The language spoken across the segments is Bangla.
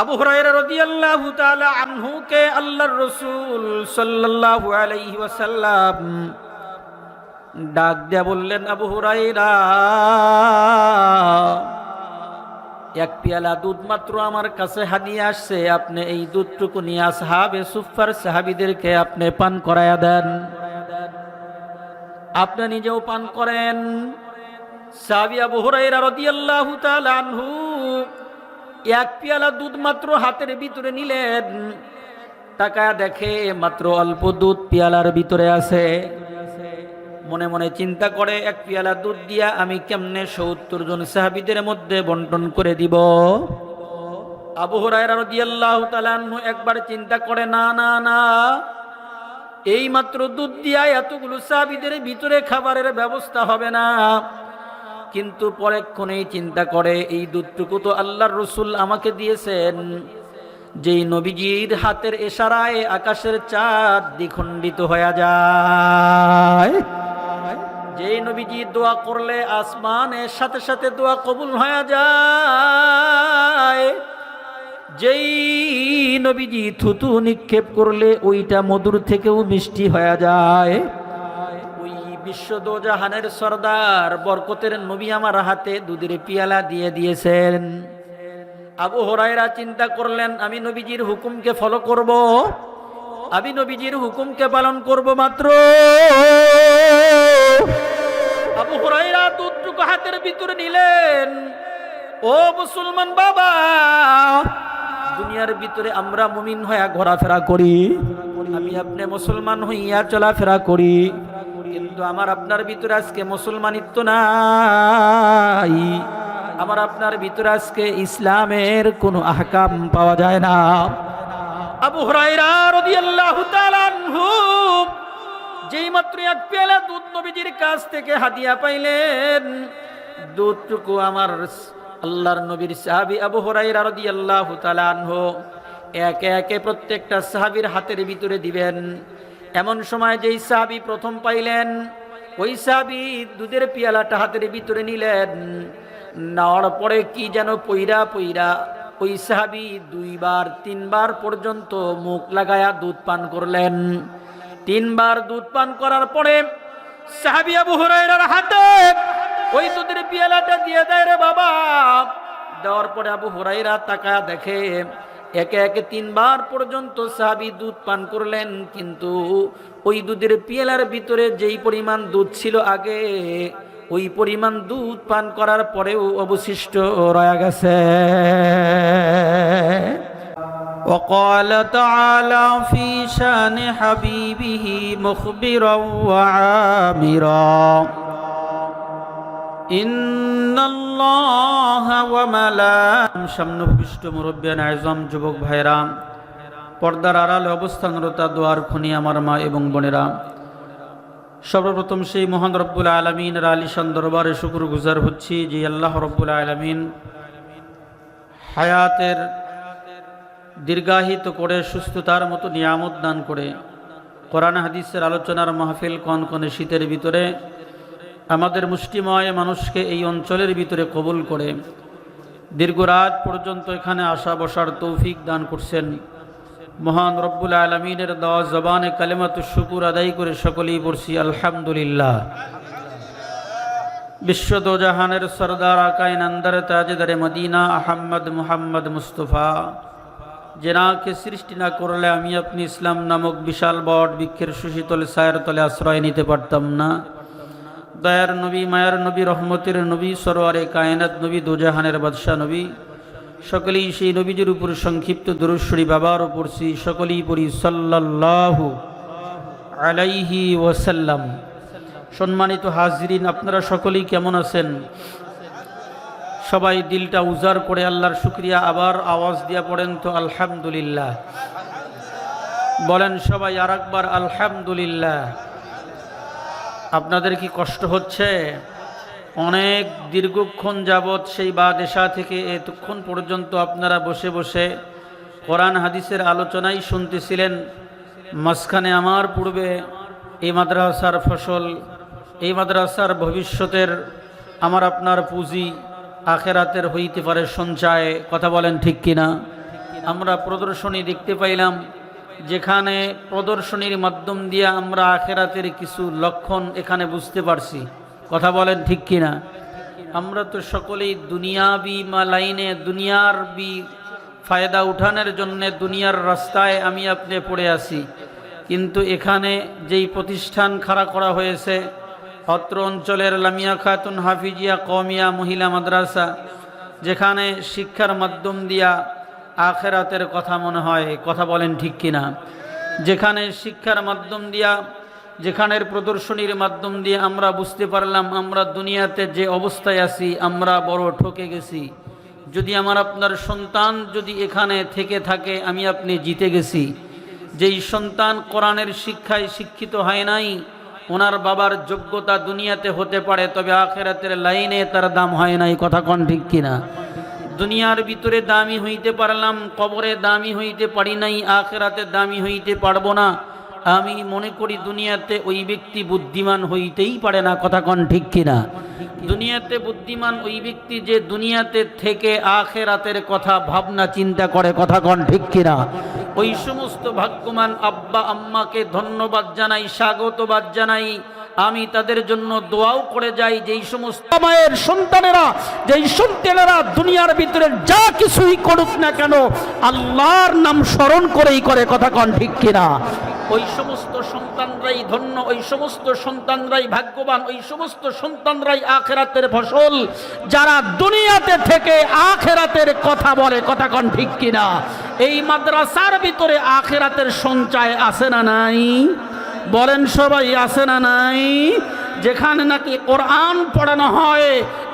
আবু হুরায়রা রাদিয়াল্লাহু তাআলা আনহুকে আল্লাহর রাসূল সাল্লাল্লাহু আলাইহি ওয়াসাল্লাম ডাক দিয়া বললেন, আবু হুরায়রা, এক পেয়ালা দুধ মাত্র আমার কাছে হাদিয়া আসছে, আপনি এই দুধটুকু নিয়ে আসহাবে সুফফার সাহাবীদেরকে আপনি পান করায়া দেন, আপনি নিজেও পান করেন। সাহাবী আবু হুরায়রা রাদিয়াল্লাহু তাআলা আনহু এক পেয়ালা দুধ মাত্র হাতের ভিতরে নিলেন, তাকায়া দেখে মাত্র অল্প দুধ পেয়ালার ভিতরে আছে। মনে মনে চিন্তা করে, এক পেয়ালা দুধ দিয়া আমি কেমনে ৭০ জন সাহাবীদের মধ্যে বন্টন করে দিব। আবু হুরায়রা রাদিয়াল্লাহু তাআলা আনহু একবার চিন্তা করে, না না না, এই মাত্র দুধ দিয়া এতগুলো সাহাবীদের ভিতরে খাবারের ব্যবস্থা হবে না। কিন্তু পরেক্ষণেই চিন্তা করে, এই দুধটুকু তো আল্লাহর রাসূল আমাকে দিয়েছেন, যেই নবীজির হাতের ইশারায় আকাশের চাঁদ দ্বিখণ্ডিত হয়ে যায়, যেই নবীজি দোয়া করলে আসমানের সাথে সাথে দোয়া কবুল হয়ে যায়, যেই নবীজি থুতু নিক্ষেপ করলে ওইটা মধুর থেকেও মিষ্টি হয়ে যায়, ওই বিশ্ব দোজাহানের সরদার বরকতের নবী আমার হাতে দুধের পিয়ালা দিয়ে দিয়েছেন। আবু হুরায়রা চিন্তা করলেন, আমি নবীজির হুকুমকে ফলো করব, আমি নবীজির হুকুমকে পালন করব। মাত্র আবু হুরায়রা দুধটুকু হাতের ভিতরে নিলেন। ও মুসলমান বাবা, দুনিয়ার ভিতরে আমরা মুমিন হইয়া ঘোরাফেরা করি, আমি আপনি মুসলমান হইয়া চলাফেরা করি, কিন্তু আমার আপনার ভিতরে আজকে মুসলমানিত্ব নাই, আমার আপনার ভিতরে আজকে ইসলামের কোনো আহকাম পাওয়া যায় না। আবু হুরায়রা রাদিয়াল্লাহু তাআলা আনহু যেই মাত্র এক পেয়ালা দুধ নবীজির কাছ থেকে হাদিয়া পাইলেন, দুধটুকু আমার আল্লাহর নবীর সাহাবী আবু হুরায়রা রাদিয়াল্লাহু তাআলা আনহু একে একে প্রত্যেকটা সাহাবীর হাতের ভিতরে দিবেন। এমন সময় যেই সাহাবী প্রথম পাইলেন, ওই সাহাবী দুধের পেয়ালাটা হাতের ভিতরে নিলেন, নেওয়ার পরে কি যেন পইরা পইরা ওই সাহাবী 2 বার 3 বার পর্যন্ত মুখ লাগায়া দুধ পান করলেন। 3 বার দুধ পান করার পরে সাহাবী আবু হুরায়রার হাতে ওই দুধের পেয়ালাটা দিয়ে দেয়, রে বাবা। দেওয়ার পরে আবু হুরায়রা তাকায়া দেখে একে একে 3 বার পর্যন্ত সাহাবী দুধ পান করলেন, কিন্তু ওই দুধের পেয়ালার ভিতরে যেই পরিমাণ দুধ ছিল আগে, ওই পরিমাণ দুধ পান করার পরেও অবশিষ্ট রয়ে গেছে। وقال تعالى في شان حبيبه مخبرا وعامرا إن الله وملائكته সামনে মুরব্বিয়ান আযম, যুবক ভাইরা, পর্দার আড়ালে অবস্থানরতা দোয়ার খনি আমার মা এবং বোনেরা, সর্বপ্রথম সেই মহান রব্বুল আলামিনের আলিশান দরবারে শুকরগুজার হচ্ছি যে আল্লাহ রব্বুল আলামিন হায়াতের দীর্ঘায়িত করে সুস্থতার মতো নিয়ামত দান করে কোরআন হাদিসের আলোচনার মাহফিল কনকনে শীতের ভিতরে আমাদের মুষ্টিময় মানুষকে এই অঞ্চলের ভিতরে কবুল করে দীর্ঘ রাত পর্যন্ত এখানে আসা বসার তৌফিক দান করছেন। মহান রব্বুল আলামিনের দেওয়া জবানে কালিমাতুশ শুকুর আদায় করে সকলেই পড়ছি আলহামদুলিল্লাহ। বিশ্ব দোজাহানের সরদার আকায়ে নান্দার তাজদারে মদিনা আহমদ মুহাম্মদ মুস্তফা, যেনাকে সৃষ্টি না করলে আমি আপনি ইসলাম নামক বিশাল বট বৃক্ষের সুশীতল ছায়ার তলে আশ্রয় নিতে পারতাম না। দয়ার নবী, মায়ার নবী, রহমতের নবী, সরওয়ারে কায়নাত নবী, দোজাহানের বাদশাহ নবী, সকলেই সেই নবীজির উপর সংক্ষিপ্ত দরুদ শরীফ আবারও পড়ছি, সকলেই পড়ি সাল্লাল্লাহু আলাইহি ওয়াসাল্লাম। সম্মানিত হাজরিন, আপনারা সকলেই কেমন আছেন? সবাই দিলটা উজাড় করে আল্লাহর শুকরিয়া আবার আওয়াজ দিয়া পড়েন তো আলহামদুলিল্লাহ। বলেন সবাই আরেকবার আলহামদুলিল্লাহ। আপনাদের কি কষ্ট হচ্ছে? অনেক দীর্ঘক্ষণ যাবৎ সেই বাদেশা থেকে এতক্ষণ পর্যন্ত আপনারা বসে বসে কোরআন হাদিসের আলোচনাই শুনতেছিলেন। মাঝখানে আমার পূর্বে এই মাদ্রাসার ফসল, এই মাদ্রাসার ভবিষ্যতের আমার আপনার পুঁজি আখেরাতের হইতে পারে সঞ্চয়। কথা বলেন ঠিক কিনা? আমরা প্রদর্শনী দেখতে পাইলাম, যেখানে প্রদর্শনীর মাধ্যম দিয়ে আমরা আখেরাতের কিছু লক্ষণ এখানে বুঝতে পারছি। কথা বলেন ঠিক কিনা? আমরা তো সকলেই দুনিয়াবি লাইনে দুনিয়ার ফায়দা উঠানোর জন্যে দুনিয়ার রাস্তায় আমি আপনি পড়ে আছি, কিন্তু এখানে যেই প্রতিষ্ঠান খাড়া করা হয়েছে অত্র অঞ্চলের লামিয়া খাতুন হাফিজিয়া কওমিয়া মহিলা মাদ্রাসা, যেখানে শিক্ষার মাধ্যম দিয়া আখেরাতের কথা মনে হয়। কথা বলেন ঠিক কিনা? যেখানে শিক্ষার মাধ্যম দিয়া, যেখানের প্রদর্শনীর মাধ্যম দিয়ে আমরা বুঝতে পারলাম আমরা দুনিয়াতে যে অবস্থায় আছি আমরা বড় ঠকে গেছি। যদি আমার আপনার সন্তান যদি এখানে থেকে থাকে আমি আপনি জিতে গেছি। যেই সন্তান কোরআনের শিক্ষায় শিক্ষিত হয় নাই, ওনার বাবার যোগ্যতা দুনিয়াতে হতে পারে, তবে আখেরাতের লাইনে তার দাম হয় নাই। কথা কোন ঠিক কিনা? দুনিয়ার ভিতরে দামি হইতে পারলাম, কবরে দামি হইতে পারি নাই, আখেরাতে দামি হইতে পারবো না। আমি মনে করি দুনিয়াতে ওই ব্যক্তি বুদ্ধিমান হইতেই পারে না। কথা কোন ঠিক কিনা? দুনিয়াতে বুদ্ধিমান ওই ব্যক্তি যে দুনিয়াতে থেকে আখেরাতের কথা ভাবনা চিন্তা করে। কথা কোন ঠিক কিনা? ওই সমস্ত ভাগ্যবান আব্বা আম্মাকে ধন্যবাদ জানাই, স্বাগতবাদ জানাই। আমি তাদের জন্য দোয়াও করে যাই, যেই সমস্ত মায়ের সন্তানেরা, যেই সন্তানেরা দুনিয়ার ভিতরে যা কিছুই করুক না কেন আল্লাহর নাম স্মরণ করেই করে। কথা কোন ঠিক কিনা? ওই সমস্ত সন্তানরাই ধন্য, ওই সমস্ত সন্তানরাই ভাগ্যবান, ওই সমস্ত সন্তানরাই আখেরাতের ফসল, যারা দুনিয়াতে থেকে আখেরাতের কথা বলে। কথা কোন ঠিক কিনা? এই মাদ্রাসার ভিতরে আখেরাতের সঞ্চয় আছে না নাই? বলেন সবাই, আছে না নাই? যেখানে নাকি কোরআন পড়ানো হয়,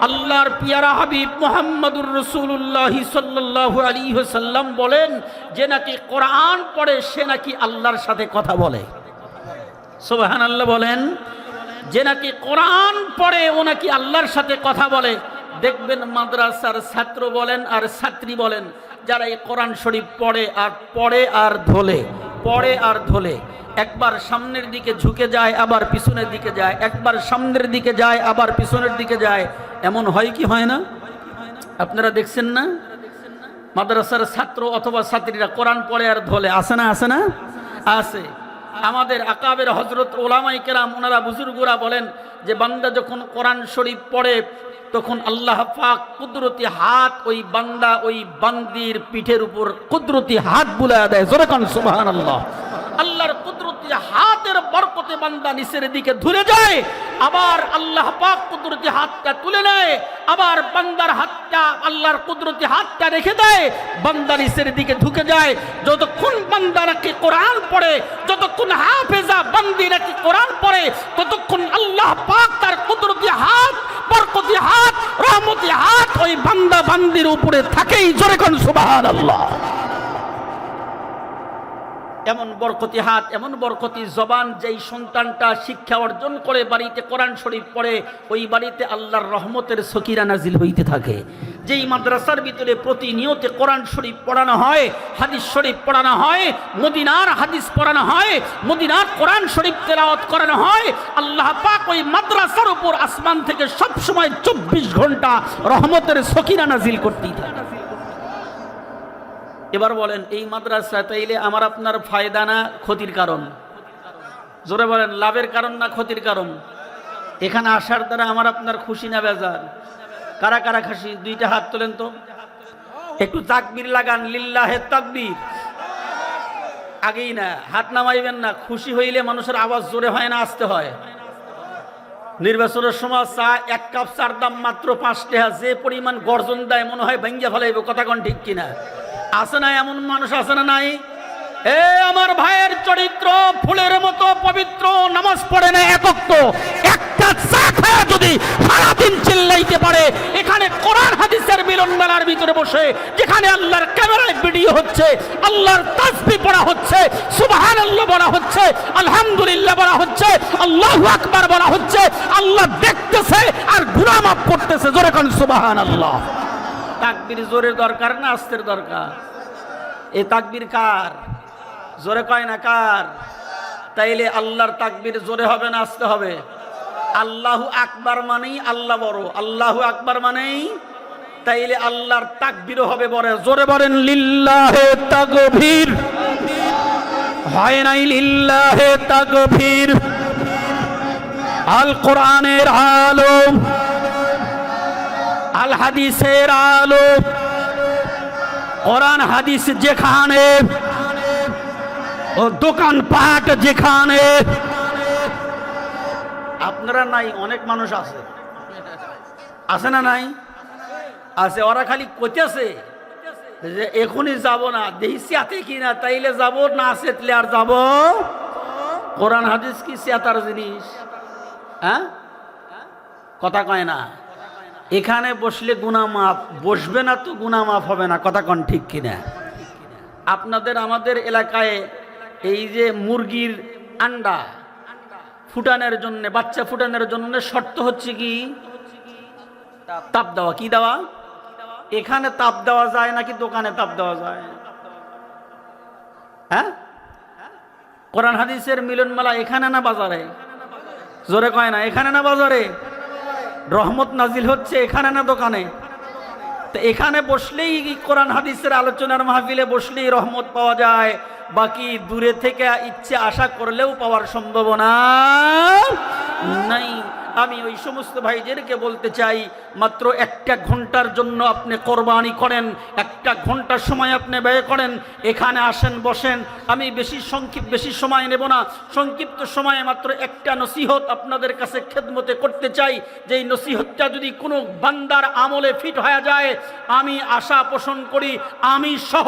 আল্লাহর পিয়ারা হাবিব মুহাম্মদুর রাসূলুল্লাহ সাল্লাল্লাহু আলাইহি ওয়াসাল্লাম বলেন, যে নাকি কোরআন পড়ে সে নাকি আল্লাহর সাথে কথা বলে। সুবহানাল্লাহ বলেন। যে নাকি কোরআন পড়ে ও নাকি আল্লাহর সাথে কথা বলে। দেখবেন মাদ্রাসার ছাত্র বলেন আর ছাত্রী বলেন, যারা এই কোরআন শরীফ পড়ে আর ধোলে, পড়ে আর ধোলে, একবার সামনের দিকে ঝুঁকে যায় আবার পিছনের দিকে যায়, একবার সামনের দিকে যায় আবার পিছনের দিকে যায়, এমন হয় কি হয় না? আপনারা দেখছেন না? মাদ্রাসার ছাত্র অথবা ছাত্রীরা কোরআন পড়ে আর ধোলে, আছে না? আছে না? আছে। আমাদের আকাবের হযরত ওলামায়ে কেরাম, ওনারা বুজুর্গরা বলেন যে বান্দা যখন কোরআন শরীফ পড়ে তখন আল্লাহ পাক কুদরতি হাত ওই বান্দা ওই বান্দির পিঠের উপর কুদরতি হাত বুলায়া দেয়। জোরে কোন সুবহানাল্লাহ। আল্লাহর কুদরতি হাতের বরকতে বান্দা নিচের দিকে ধরে যায়, আবার আল্লাহ পাক কুদরতি হাতটা তুলে নেয়, আবার বান্দার হাতটা আল্লাহর কুদরতি হাতটা রেখে দেয়, বান্দা নিচের দিকে ঢুকে যায়। যতক্ষণ বান্দা নাকি কোরআন পড়ে, যতক্ষণ হাফেজা বান্দি নাকি কোরআন পড়ে, ততক্ষণ আল্লাহ পাক তার কুদরতি হাত, বরকতি হাত, রহমতি হাত ওই বান্দা বান্দির উপরে থাকেই। জোরে কোন সুবহানাল্লাহ। এমন বরকতি হাত, এমন বরকতি জবান, যেই সন্তানটা শিক্ষা অর্জন করে বাড়িতে কোরআন শরীফ পড়ে, ওই বাড়িতে আল্লাহর রহমতের সকিনা নাজিল হইতে থাকে। যেই মাদ্রাসার ভিতরে প্রতিনিয়ত কোরআন শরীফ পড়ানো হয়, হাদিস শরীফ পড়ানো হয়, মদিনার হাদিস পড়ানো হয়, মদিনার কোরআন শরীফ তেলাওয়াত করানো হয়, আল্লাহ পাক ওই মাদ্রাসার উপর আসমান থেকে সব সময় 24 ঘন্টা রহমতের সকিনা নাজিল করতেই থাকে। এবার বলেন, এই মাদ্রাসা তাইলে আমার আপনার ফায়দা না ক্ষতির কারণ? জোরে বলেন, লাভের কারণ না ক্ষতির কারণ? এখানে আসার দ্বারা আমার আপনার খুশি না বেজার? কারা কারা খুশি? দুইটা হাত তোলেন তো, একটু তাকবীর লাগান, লিল্লাহে তাকবীর। আগেই না, হাত নামাইবেন না। খুশি হইলে মানুষের আওয়াজ জোরে হয় না আস্তে হয়? নির্বাচনের সময় চা, এক কাপ চার দাম মাত্র 5 টাকা, যে পরিমাণ গর্জন দেয় মনে হয় ভাঙ্গা ফেলাইব। কথা কোন ঠিক কিনা? আছে না এমন মানুষ? আছে না নাই? এ আমার ভাইয়ের চরিত্র ফুলের মতো পবিত্র, নামাজ পড়ে না একক, একটা চা খায় যদি সারাদিন চিল্লাইতে পারে, এখানে কোরআন হাদিসের মিলন মেলার ভিতরে বসে, যেখানে আল্লাহর ক্যামেরায় ভিডিও হচ্ছে, আল্লাহর তাসবিহ পড়া হচ্ছে, সুবহানাল্লাহ বলা হচ্ছে, আলহামদুলিল্লাহ বলা হচ্ছে, আল্লাহু আকবার বলা হচ্ছে, আল্লাহ দেখতেছে আর গুনাহ মাফ করতেছে। জোরে কোন সুবহানাল্লাহ। তাকবীর জোরের দরকার না আস্তের দরকার? এই তাকবীর কার? জোরে কয় না কার? তাইলে আল্লাহর তাকবীর জোরে হবে না আস্তে হবে? আল্লাহু আকবার মানেই আল্লাহ বড়, আল্লাহু আকবার মানেই তাইলে আল্লাহর তাকবীর হবে, বলে জোরে বলেন লিল্লাহে তাকবীর। হয় নাই লিল্লাহে তাকবীর। আল কোরআনের আলো, আল হাদিসের আলো, কোরআন হাদিস যেখানে, ও দোকানপাট যেখানে। আপনারা নাই, অনেক মানুষ আছে, আছে না নাই? আছে। ওরা খালি কইতেছে যে এখনই যাব না, দেখি সিয়াতে কিনা, তাইলে যাব, না সেতলে আর যাব। কোরআন হাদিস কি সিয়াতার জিনিস? হ্যাঁ, কথা কয় না। এখানে বসলে গুনাহ মাফ, বসবে না তো গুনাহ মাফ হবে না, কথা কন ঠিক কিনা? আপনাদের আমাদের এলাকায় এই যে মুরগির আন্ডা ফুটানোর জন্য, বাচ্চা ফুটানোর জন্য শর্ত হচ্ছে কি তাপ দেওয়া। কি দেওয়া? এখানে তাপ দেওয়া যায় নাকি দোকানে তাপ দেওয়া যায়? হ্যাঁ, কোরআন হাদিসের মিলন মেলা এখানে না বাজারে? জোরে কয় না, এখানে না বাজারে? রহমত নাজিল হচ্ছে এখানে না দোকানে? তো এখানে বসলেই কোরআন হাদিসের আলোচনার মাহফিলে বসলেই রহমত পাওয়া যায়, বাকি দূরে থেকে ইচ্ছে আশা করলেও পাওয়ার সম্ভাবনা নাই। আমি ওই সমস্ত ভাইদেরকে বলতে চাই, মাত্র একটা ঘন্টার জন্য আপনি কোরবানি করেন, একটা ঘন্টা সময় আপনি ব্যয় করেন, এখানে আসেন, বসেন। আমি বেশি সময় নেব না, সংক্ষিপ্ত সময়ে মাত্র একটা নসিহত আপনাদের কাছে খেদমতে করতে চাই। যে এই নসিহতটা যদি কোনো বান্দার আমলে ফিট হয়ে যায়, আমি আশা পোষণ করি আমি সহ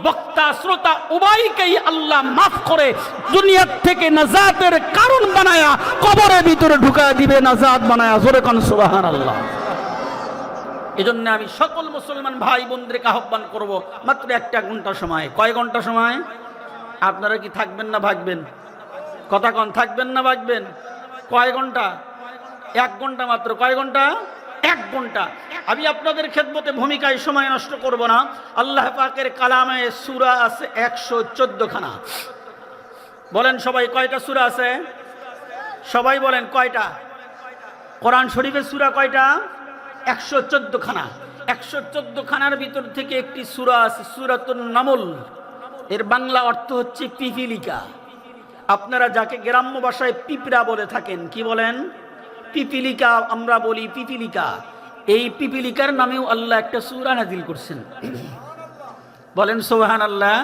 বক্তা শ্রোতা উভয়কেই আল্লাহ মাফ করে দুনিয়ার থেকে নাজাতের কারণ বানায়া কবরের ভিতরে ঢুকায় দিবে, নাজাত বানায়া। জোরে কোন সুবহানাল্লাহ। এজন্য আমি সকল মুসলমান ভাই বোনদেরকে আহ্বান করব, মাত্র একটা ঘন্টা সময়। কয় ঘন্টা সময়? আপনারা কি থাকবেন না ভাগবেন? কথা কন, থাকবেন না ভাগবেন? কয় ঘন্টা? এক ঘন্টা মাত্র। কয় ঘন্টা? এক ঘন্টা। আমি আপনাদের খেদমতে ভূমিকায় সময় নষ্ট করব না। আল্লাহ পাকের কালামে সূরা আছে 114 খানা। বলেন সবাই, কয়টা সূরা আছে? সবাই বলেন কয়টা? কোরআন শরীফের সূরা কয়টা? 114 খানা। 114 খানার ভিতর থেকে একটি সূরা আছে সূরাতুন নামল। এর বাংলা অর্থ হচ্ছে পিপিলিকা। আপনারা যাকে গ্রাম্য ভাষায় পিঁপড়া বলে থাকেন, কি বলেন? পিপিলিকা আমরা বলি, পিপিলিকা। এই পিপিলিকার নামেও আল্লাহ একটা সূরা নাজিল করছেন। বলেন সুবহানাল্লাহ।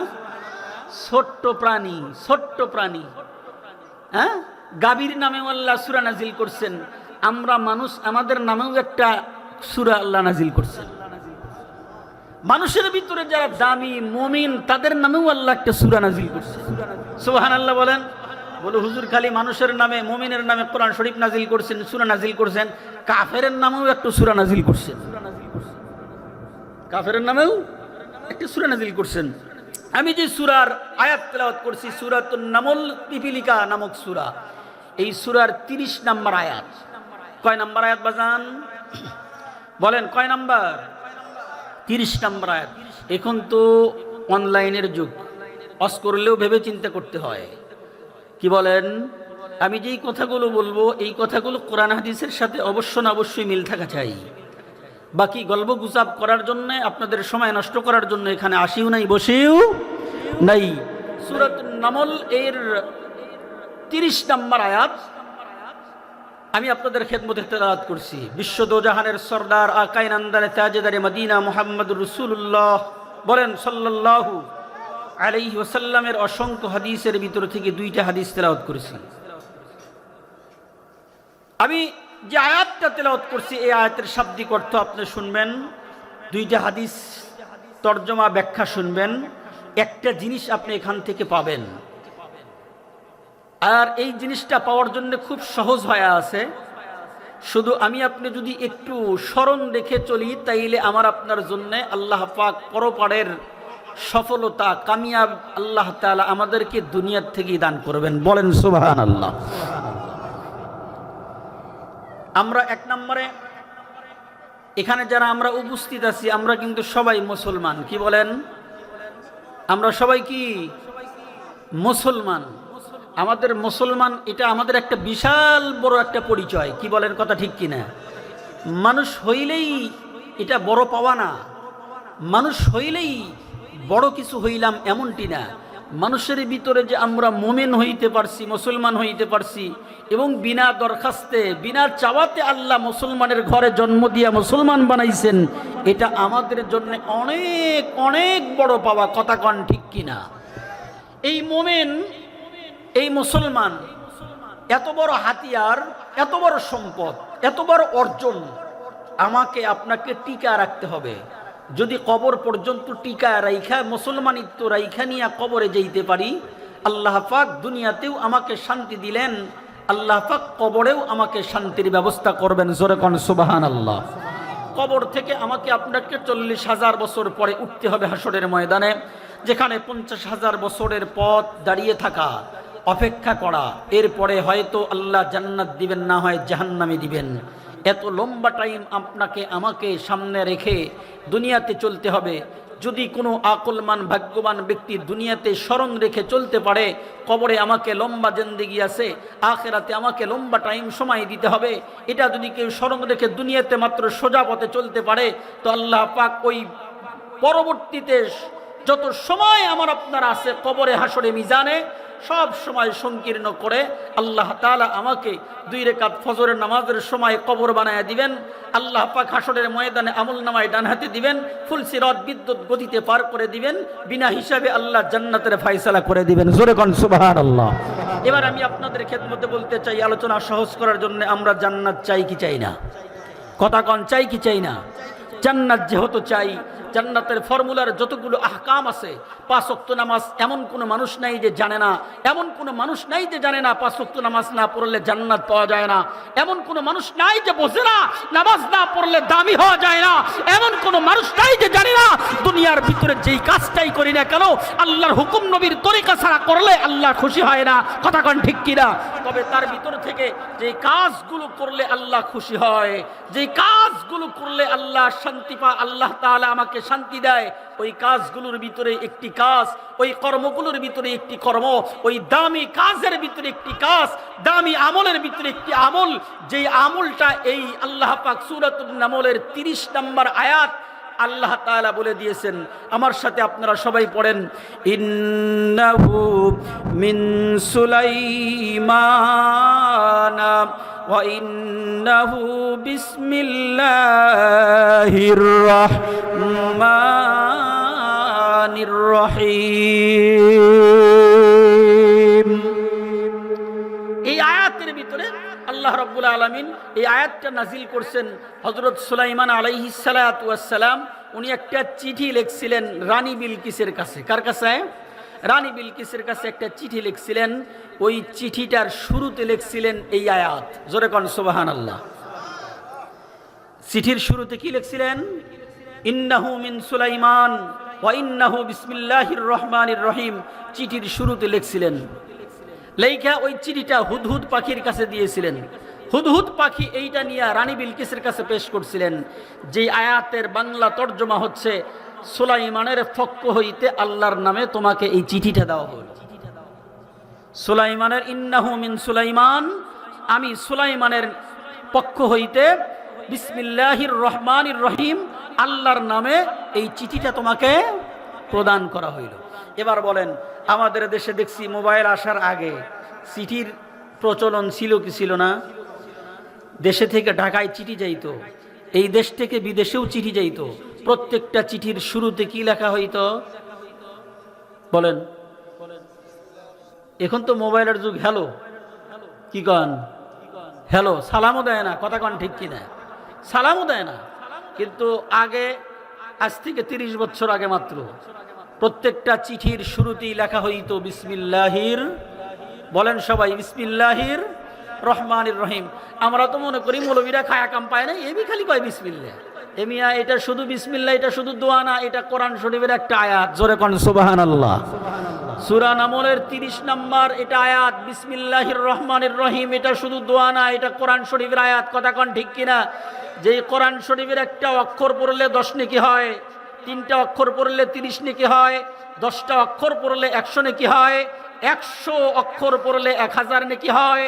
ছোট্ট প্রাণী, ছোট্ট প্রাণী। হ্যাঁ, গাভীর নামেও আল্লাহ সূরা নাজিল করছেন। আমরা মানুষ, আমাদের নামেও একটা সূরা আল্লাহ নাজিল করছেন। মানুষের ভিতরে যারা দামি মুমিন, তাদের নামেও আল্লাহ একটা সূরা নাজিল করছেন। সুবহানাল্লাহ বলেন। বলে হুজুর খালি মানুষের নামে, মুমিনের নামে কোরআন শরীফ নাজিল করছেন, সূরা নাজিল করছেন, কাফেরের নামেও একটা সূরা নাজিল করছেন। কাফেরের নামেও একটা সূরা নাজিল করছেন। আমি যে সূরার আয়াত তেলাওয়াত করছি, সূরাতুন নামল, পিপিলিকা নামক সূরা, এই সূরার 30 নম্বর আয়াত। কয় নম্বর আয়াত বাজান? বলেন কয় নাম্বার? 30 নম্বর আয়াত। এখন তো অনলাইনের যুগ, অস করলেও ভেবে চিন্তা করতে হয়। কি বলেন? আমি যেই কথাগুলো বলবো, এই কথাগুলো কোরআন হাদিসের সাথে অবশ্যই মিল থাকা চাই। বাকি গল্প গুজব করার জন্য, আপনাদের সময় নষ্ট করার জন্য এখানে আসিও নাই, বসেও নাই। সূরাতুন নামল এর 30 নম্বর আয়াত আমি আপনাদের খেদমতে তেলাওয়াত করছি। বিশ্ব দোজাহানের সরদার আকায়ে নামদারে তাজেদারে মদিনা মুহাম্মদুর রাসূলুল্লাহ বলেন সাল্লাল্লাহু আলাইহি ওয়াসাল্লামের অসংখ্য হাদিসের ভিতর থেকে 2টা হাদিস তেলাওয়াত করেছি। আমি যে আয়াতটা তেলাওয়াত করছি, এই আয়াতের শাব্দিক অর্থ আপনি শুনবেন, 2টা হাদিস তরজমা ব্যাখ্যা শুনবেন। একটা জিনিস আপনি এখান থেকে পাবেন, আর এই জিনিসটা পাওয়ার জন্য খুব সহজ হয়ে আছে। শুধু আমি আপনি যদি একটু স্মরণ রেখে চলি, তাইলে আমার আপনার জন্য আল্লাহ পাক পরপারের সফলতা, কামিয়াব আল্লাহ তাআলা আমাদেরকে দুনিয়ার থেকেই দান করবেন। বলেন সুবহানাল্লাহ। আমরা 1 নম্বরে, এখানে যারা আমরা উপস্থিত আছি, আমরা কিন্তু সবাই মুসলমান। কি বলেন? আমরা সবাই কি মুসলমান? আমাদের মুসলমান, এটা আমাদের একটা বিশাল বড় একটা পরিচয়। কি বলেন? কথা ঠিক কিনা? মানুষ হইলেই এটা বড় পাওয়া না। মানুষ হইলেই বড় কিছু হইলাম এমনটি না। মানুষের ভিতরে যে আমরা মুমিন হইতে পারছি, মুসলমান হইতে পারছি, এবং বিনা দরখাস্তে বিনা চাওয়াতে আল্লাহ মুসলমানের ঘরে জন্ম দিয়া মুসলমান বানাইছেন, এটা আমাদের জন্য অনেক অনেক বড় পাওয়া। কথা কন ঠিক কিনা? এই মুমিন, এই মুসলমান এত বড় হাতিয়ার, এত বড় সম্পদ, এত বড় অর্জন আমাকে আপনাকে টিকা রাখতে হবে। যদি কবর পর্যন্ত টিকা রাইখা মুসলমানিত্ব রাইখা নিয়ে কবরে যেতে পারি, আল্লাহ পাক দুনিয়াতেও আমাকে শান্তি দিলেন, আল্লাহ পাক কবরেও আমাকে শান্তির ব্যবস্থা করবেন। জোরে কোন সুবহানাল্লাহ। কবর থেকে আমাকে আপনাকে 40,000 বছর পরে উঠতে হবে হাসরের ময়দানে, যেখানে 50,000 বছরের পথ দাঁড়িয়ে থাকা, অপেক্ষা করা, এরপরে হয়তো আল্লাহ জান্নাত দিবেন, না হয় জাহান্নামে দিবেন। এত লম্বা টাইম আপনাকে আমাকে সামনে রেখে দুনিয়াতে চলতে হবে। যদি কোনো আকলমান ভাগ্যবান ব্যক্তি দুনিয়াতে স্মরণ রেখে চলতে পারে, কবরে আমাকে লম্বা জিন্দেগি আছে, আখিরাতে আমাকে লম্বা টাইম সময় দিতে হবে, এটা যদি কেউ স্মরণ রেখে দুনিয়াতে মাত্র সোজা পথে চলতে পারে, তো আল্লাহ পাক ওই পরবর্তীতে যত সময় আমার আপনার আছে কবরে, হাসরে, মিজানে, সব সময় সংকীর্ণ করে আল্লাহ তাআলা আমাকে 2 রাকাত ফজরের নামাজের সময় কবর বানায়া দিবেন। আল্লাহ পাক হাসরের ময়দানে আমলনামায় ডান হাতে দিবেন, ফুল সিরাত বিদ্যুৎ গতিতে পার করে দিবেন, বিনা হিসাবে আল্লাহ জান্নাতের ফয়সালা করে দিবেন। জোরে কোন সুবহানাল্লাহ। এবার আমি আপনাদের খেদমতে বলতে চাই, আলোচনা সহজ করার জন্য, আমরা জান্নাত চাই কি চাই না? কথা কোন, চাই কি চাই না? জান্নাত যেহেতু চাই, জান্নাতের ফর্মুলার যতগুলো আহকাম আছে, 5 ওয়াক্ত নামাজ এমন কোনো মানুষ নাই যে জানে না, এমন কোনো মানুষ নাই যে জানে না 5 ওয়াক্ত নামাজ না পড়লে জান্নাত পাওয়া যায় না, এমন কোনো মানুষ নাই যে বোঝে না নামাজ না পড়লে দামি হওয়া যায় না, এমন কোনো মানুষ নাই যে জানে না দুনিয়ার ভিতরে যেই কাজটাই করি না কেন আল্লাহর হুকুম নবীর তরিকা ছাড়া করলে আল্লাহ খুশি হয় না। কথা কোন ঠিক কিনা? তবে তার ভিতর থেকে যেই কাজগুলো করলে আল্লাহ খুশি হয়, যেই কাজগুলো করলে আল্লাহ শান্তি পায়, আল্লাহ তাআলা আমাকে শান্তি দেয়, ওই কাজগুলোর ভিতরে একটি কাজ, ওই কর্মগুলোর ভিতরে একটি কর্ম, ওই দামি কাজের ভিতরে একটি কাজ, দামি আমলের ভিতরে একটি আমল, যেই আমলটা এই আল্লাহ পাক সূরাতুন নামলের 30 নম্বর আয়াত আল্লাহ তাআলা বলে দিয়েছেন। আমার সাথে আপনারা সবাই পড়েন, ইন্নাহু মিন সুলাইমানা ওয়া ইন্নাহু বিসমিল্লাহির রাহমানির রহিম। এই আয়াতের ভিতরে আল্লাহ রাব্বুল আলামিন এই আয়াতটা নাজিল করছেন। হযরত সুলাইমান আলাইহিস সালাতু ওয়াস সালাম উনি একটা চিঠি লিখছিলেন রানী বিলকিসের কাছে। কার কাছে? রানী বিলকিসের কাছে একটা চিঠি লিখছিলেন। ওই চিঠিটার শুরুতে লিখছিলেন এই আয়াত। জোরে কোন সুবহানাল্লাহ। চিঠির শুরুতে কি লিখছিলেন? ইন্নাহু মিন সুলাইমান ওয়া ইন্নাহু বিসমিল্লাহির রহমানির রহিম। চিঠির শুরুতে লিখছিলেন। লেখা ওই চিঠিটা হুদহুদ পাখির কাছে দিয়েছিলেন। হুদহুদ পাখি এইটা নিয়ে রানী বিলকিসের কাছে পেশ করছিলেন। যে আয়াতের বাংলা তর্জমা হচ্ছে, সুলাইমানের পক্ষ হইতে আল্লাহর নামে তোমাকে এই চিঠিটা দেওয়া হল। সুলাইমানের, ইন্নাহু মিন সুলাইমান, আমি সুলাইমানের পক্ষ হইতে বিসমিল্লাহির রহমানির রহিম, আল্লাহর নামে এই চিঠিটা তোমাকে প্রদান করা হইল। এবার বলেন, আমাদের দেশে দেখছি মোবাইল আসার আগে চিঠির প্রচলন ছিল কি ছিল না? দেশে থেকে ঢাকায় চিঠি যাইতো, এই দেশ থেকে বিদেশেও চিঠি যাইতো। প্রত্যেকটা চিঠির শুরুতে কি লেখা হইতো বলেন? এখন তো মোবাইলের যুগ। হ্যালো কি কন? হ্যালো, সালামও দেয় না। কথা কন ঠিক কিনা? সালামও দেয় না। কিন্তু আগে, আজ থেকে 30 বছর আগে মাত্র, প্রত্যেকটা চিঠির শুরুতেই লেখা হইতো বিসমিল্লাহির, বলেন সবাই, বিসমিল্লাহির রহমানির রহিম। আমরা তো মনে করি মৌলবীরা খায়া কাম পায় না, এবি খালি কয় বিসমিল্লাহ। এমিয়া এটা শুধু বিসমিল্লাহ, এটা শুধু দোয়া না, এটা কোরআন শরীফের একটা আয়াত। জোরে কোন সুবহানাল্লাহ। সূরা নামলের 30 নম্বর এটা আয়াত, বিসমিল্লাহির রহমানির রহিম। এটা শুধু দোয়া না, এটা কোরআন শরীফের আয়াত। কথা কোন ঠিক কিনা? যেই কোরআন শরীফের একটা অক্ষর পড়লে 10 নেকি হয়, 3টা অক্ষর পড়লে 30 নেকি হয়, 10টা অক্ষর পড়লে 100 নেকি হয়, 100 অক্ষর পড়লে 1000 নেকি হয়।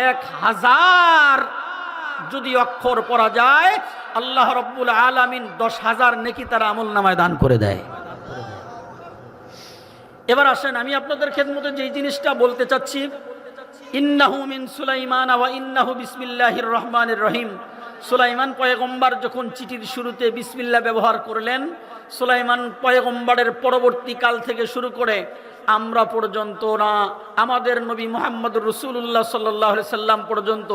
1000 যদি অক্ষর পড়া যায় আল্লাহ রাব্বুল আলামিন 10,000 নেকি তার আমলনামায় দান করে দেয়। এবার আসেন, আমি আপনাদের খেদমতে যেই জিনিসটা বলতে চাচ্ছি, ইন্নাহু মিন সুলাইমান ওয়া ইন্নাহু বিসমিল্লাহির রহমানির রহিম। সুলাইমান পয়গম্বর যখন চিঠির শুরুতে বিসমিল্লাহ ব্যবহার করলেন, সুলাইমান পয়গম্বরের পরবর্তী কাল থেকে শুরু করে আমরা পর্যন্ত না, আমাদের নবী মুহাম্মদুর রাসূলুল্লাহ সাল্লাল্লাহু আলাইহি সাল্লাম পর্যন্ত,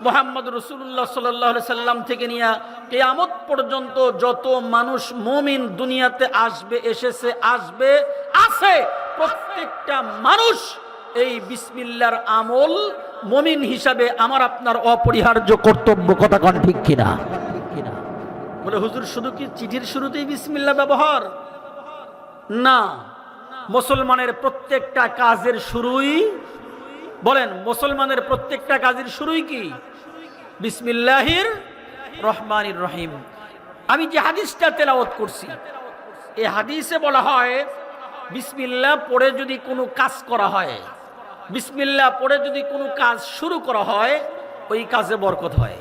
মুহাম্মদুর রাসূলুল্লাহ সাল্লাল্লাহু আলাইহি সাল্লাম থেকে নিয়ে কিয়ামত পর্যন্ত যত মানুষ মুমিন দুনিয়াতে আসবে, এসেছে, আসবে, আছে, প্রত্যেকটা মানুষ এই বিসমিল্লাহর আমল মুমিন হিসাবে আমার আপনার অপরিহার্য কর্তব্য। কথা কোন ঠিক কিনা? বলে হুজুর শুধু কি চিঠির শুরুতেই বিসমিল্লাহ ব্যবহার? না, মুসলমানের প্রত্যেকটা কাজের শুরুই, বলেন মুসলমানের প্রত্যেকটা কাজের শুরুই কি? বিসমিল্লাহির রহমানির রহিম। আমি যে হাদিসটা তেলাওয়াত করছি, এই হাদিসে বলা হয় বিসমিল্লাহ পড়ে যদি কোনো কাজ করা হয়, বিসমিল্লাহ পড়ে যদি কোনো কাজ শুরু করা হয়, ওই কাজে বরকত হয়।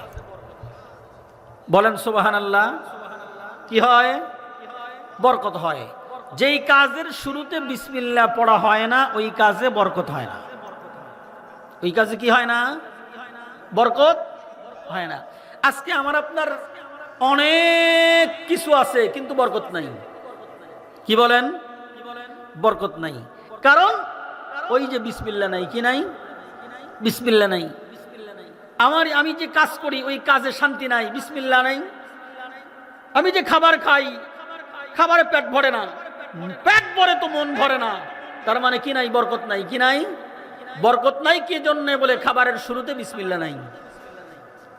বলেন সুবহানাল্লাহ। কি হয়? বরকত হয়। যেই কাজের শুরুতে বিসমিল্লাহ পড়া হয় না, ওই কাজে বরকত হয় না। ওই কাজে কি হয় না? বরকত হয় না। আজকে আমার আপনার অনেক কিছু আছে কিন্তু বরকত নাই। কি বলেন? বরকত নাই। কারণ ওই যে বিসমিল্লাহ নাই। কি নাই? বিসমিল্লাহ নাই। আমি যে কাজ করি ওই কাজে শান্তি নাই, বিসমিল্লাহ নাই। আমি যে খাবার খাই, খাবারে পেট ভরে না, পেট ভরে তো মন ভরে না, তার মানে কি নাই? বরকত নাই। কি নাই? বরকত নাই। কি জন্য? বলে খাবারের শুরুতে বিসমিল্লাহ নাই।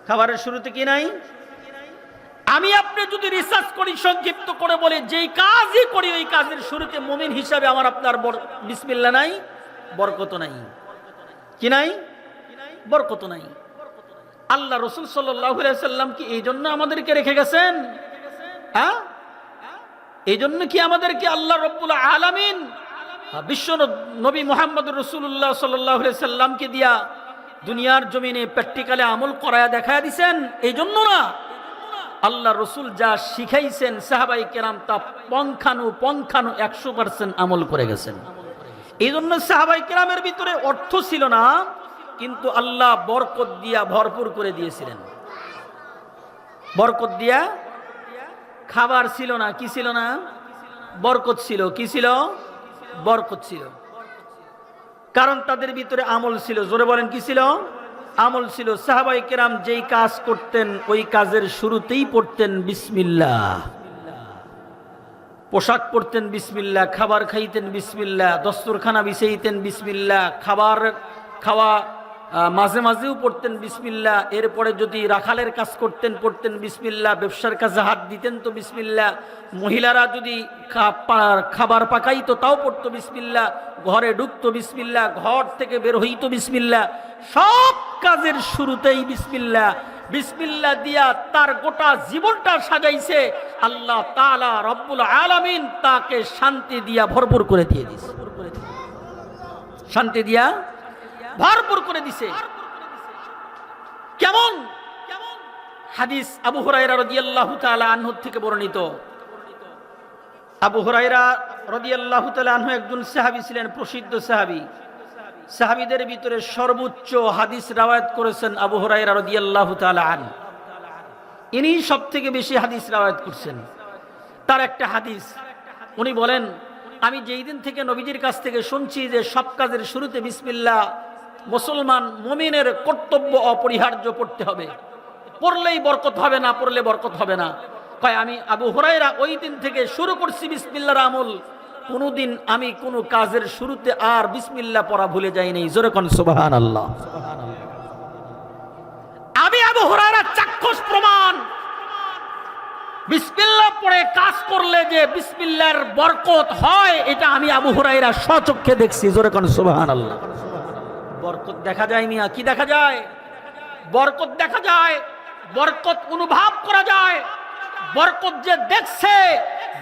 খাবারের শুরুতে কি নাই? আমি আপনি যদি রিসার্চ করি, সংক্ষিপ্ত করে বলে, যেই কাজই করি ওই কাজের শুরুতে মুমিন হিসাবে আমার আপনার বিসমিল্লাহ নাই, বরকত নাই। কি নাই? বরকত নাই। আল্লাহ রাসূল সাল্লাল্লাহু আলাইহি সাল্লাম কি এই জন্য আমাদেরকে রেখে গেছেন? হ্যাঁ, এই জন্য কি আমাদেরকে আল্লাহ রাব্বুল আলামিন বিশ্ব নবী মুহাম্মদুর রাসূলুল্লাহ সাল্লাল্লাহু আলাইহি সাল্লামকে দিয়া দুনিয়ার জমিনে প্র্যাকটিক্যালে আমল করায়া দেখায়া দিবেন? এই জন্য না। আল্লাহ রসুল যা শিখাইছেন সাহাবাই কেরাম তা পঙ্খানু 100% আমল করে গেছেন। এই জন্য সাহাবাই কেরামের ভিতরে অর্থ ছিল না, কিন্তু আল্লাহ বরকত দিয়া ভরপুর করে দিয়েছিলেন। বরকত দিয়া খাবার ছিল না। কি ছিল না? বরকত ছিল। কি ছিল? বরকত ছিল। কারণ তাদের ভিতরে আমল ছিল। জোরে বলেন, কি ছিল? আমল ছিল। সাহাবায়ে কেরাম যেই কাজ করতেন ওই কাজের শুরুতেই পড়তেন বিসমিল্লাহ। পোশাক পরতেন বিসমিল্লাহ, খাবার খাইতেন বিসমিল্লাহ, দস্তরখানা বিছাইতেন বিসমিল্লাহ, খাবার খাওয়া মাঝে মাঝেও পড়তেন বিসমিল্লাহ। এরপরে যদি রাখালের কাজ করতেন পড়তেন বিসমিল্লাহ, ব্যবসার কাজে হাত দিতেন তো বিসমিল্লাহ, মহিলারা যদি খাবার পাকাইতো তাও পড়তো বিসমিল্লাহ, ঘরে ঢুকতো বিসমিল্লাহ, ঘর থেকে বের হইতো বিসমিল্লাহ। সব কাজের শুরুতেই বিসমিল্লাহ। বিসমিল্লাহ দিয়া তার গোটা জীবনটা সাজাইছে আল্লাহ তাআলা রব্বুল আলামিন, তাকে শান্তি দিয়া ভরপুর করে দিয়ে দিয়েছে। শান্তি দিয়া ভরপুর করে দিছে। কেমন? হাদিস আবু হুরায়রা রাদিয়াল্লাহু তাআলা আনহু থেকে বর্ণিত। আবু হুরায়রা রাদিয়াল্লাহু তাআলা আনহু একজন সাহাবী ছিলেন, প্রসিদ্ধ সাহাবী। সাহাবীদের ভিতরে সর্বোচ্চ হাদিস রাওয়ায়াত করেছেন আবু হুরায়রা রাদিয়াল্লাহু তাআলা আনহু। ইনি সবথেকে বেশি হাদিস রাওয়ায়াত করছেন। তার একটা হাদিস উনি বলেন, আমি যেই দিন থেকে নবীজির কাছ থেকে শুনছি যে সব কাজের শুরুতে বিসমিল্লাহ মুসলমান মুমিনের কর্তব্য, অপরিহার্য পড়তে হবে, পড়লেই বরকত হবে, না পড়লে বরকত হবে না। কয় আমি আবু হুরায়রা ওই দিন থেকে শুরু করছি বিসমিল্লাহর আমল, কোনদিন আমি কোন কাজের শুরুতে আর বিসমিল্লাহ পড়া ভুলে যাই নাই। জোরে কোন সুবহানাল্লাহ। আমি আবু হুরায়রা চাক্ষুষ প্রমাণ, বিসমিল্লাহ পড়ে কাজ করলে যে বিসমিল্লাহর বরকত হয়, এটা আমি আবু হুরায়রা স্বচক্ষে দেখছি। জোরে কোন সুবহানাল্লাহ। বরকত দেখা যায় মিয়া। কি দেখা যায়? বরকত দেখা যায়, বরকত অনুভব করা যায়। বরকত যে দেখছে,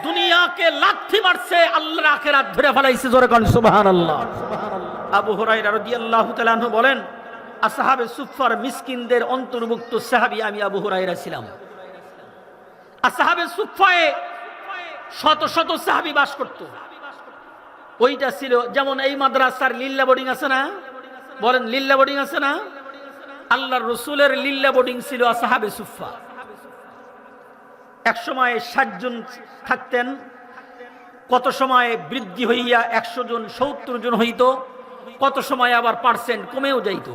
দুনিয়াকে লাথি মারছে, আল্লাহর আখিরাত ধরে ফেলাইছে। জোরে কোন সুবহানাল্লাহ। আবু হুরায়রা রাদিয়াল্লাহু তাআলা আনহু বলেন, আসহাবে সুফফার মিসকিনদের অন্তর্ভুক্ত সাহাবী আমি আবু হুরায়রা ছিলাম। আসহাবে সুফফায়ে শত শত সাহাবী বাস করত। ওইটা ছিল যেমন এই মাদ্রাসার লিল্লা বোর্ডিং আছে না, বলেন লিল্লা বোর্ডিং আছে না? আল্লাহর রাসূলের লিল্লা বোর্ডিং ছিল আসহাবে সুফফা। এক সময় 60 জন থাকতেন, কত সময় বৃদ্ধি হইয়া 100 জন 70 জন হইত, কত সময় আবার পার্সেন্ট কমেও যাইত।